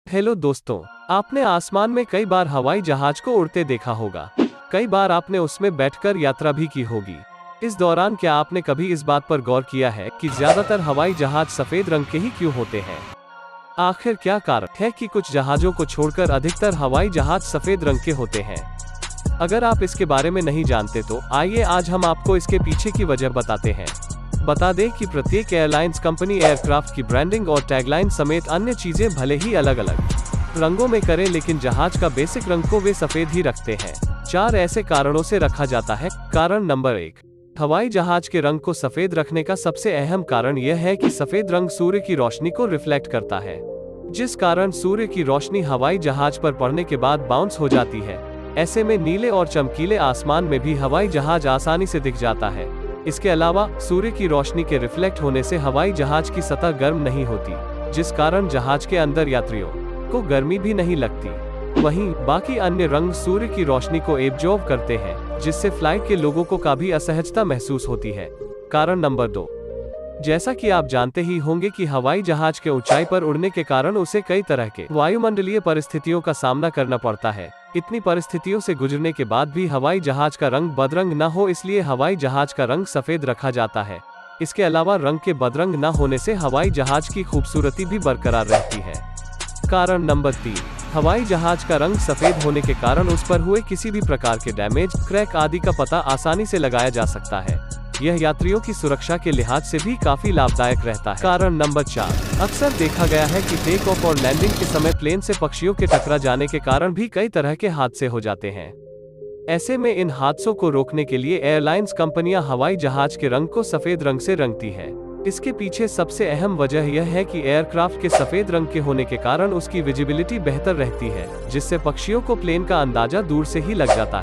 Hello दोस्तों, आपने आसमान में कई बार हवाई जहाज को उड़ते देखा होगा। कई बार आपने उसमें बैठकर यात्रा भी की होगी। इस दौरान क्या आपने कभी इस बात पर गौर किया है कि ज्यादातर हवाई जहाज सफेद रंग के ही क्यों होते हैं? आखिर क्या कारण है कि कुछ जहाजों को छोड़कर अधिकतर हवाई जहाज सफेद रंग के होते हैं? अगर आप इसके बारे में नहीं जानते तो आइए आज हम आपको इसके पीछे की वजह बताते हैं। बता दें कि प्रत्येक एयरलाइंस कंपनी एयरक्राफ्ट की ब्रांडिंग और टैगलाइन समेत अन्य चीजें भले ही अलग अलग रंगों में करें, लेकिन जहाज का बेसिक रंग को वे सफेद ही रखते हैं। 4 ऐसे कारणों से रखा जाता है। कारण नंबर 1, हवाई जहाज के रंग को सफेद रखने का सबसे अहम कारण यह है कि सफेद रंग सूर्य की रोशनी को रिफ्लेक्ट करता है, जिस कारण सूर्य की रोशनी हवाई जहाज पर पड़ने के बाद बाउंस हो जाती है। ऐसे में नीले और चमकीले आसमान में भी हवाई जहाज आसानी से दिख जाता है। इसके अलावा सूर्य की रोशनी के रिफ्लेक्ट होने से हवाई जहाज की सतह गर्म नहीं होती, जिस कारण जहाज के अंदर यात्रियों को गर्मी भी नहीं लगती। वहीं बाकी अन्य रंग सूर्य की रोशनी को एब्जॉर्ब करते हैं, जिससे फ्लाइट के लोगों को काफी असहजता महसूस होती है। कारण नंबर 2, जैसा कि आप जानते ही होंगे कि हवाई जहाज के ऊंचाई पर उड़ने के कारण उसे कई तरह के वायुमंडलीय परिस्थितियों का सामना करना पड़ता है। इतनी परिस्थितियों से गुजरने के बाद भी हवाई जहाज का रंग बदरंग न हो, इसलिए हवाई जहाज का रंग सफेद रखा जाता है। इसके अलावा रंग के बदरंग न होने से हवाई जहाज की खूबसूरती भी बरकरार रहती है। कारण नंबर 3, हवाई जहाज का रंग सफेद होने के कारण उस पर हुए किसी भी प्रकार के डैमेज, क्रैक आदि का पता आसानी से लगाया जा सकता है। यह यात्रियों की सुरक्षा के लिहाज से भी काफी लाभदायक रहता है। कारण नंबर 4, अक्सर देखा गया है कि टेक ऑफ और लैंडिंग के समय प्लेन से पक्षियों के टकरा जाने के कारण भी कई तरह के हादसे हो जाते हैं। ऐसे में इन हादसों को रोकने के लिए एयरलाइंस कंपनियां हवाई जहाज के रंग को सफेद रंग से रंगती है। इसके पीछे सबसे अहम वजह यह है कि एयरक्राफ्ट के सफेद रंग के होने के कारण उसकी विजिबिलिटी बेहतर रहती है, जिससे पक्षियों को प्लेन का अंदाजा दूर से ही लग जाता है।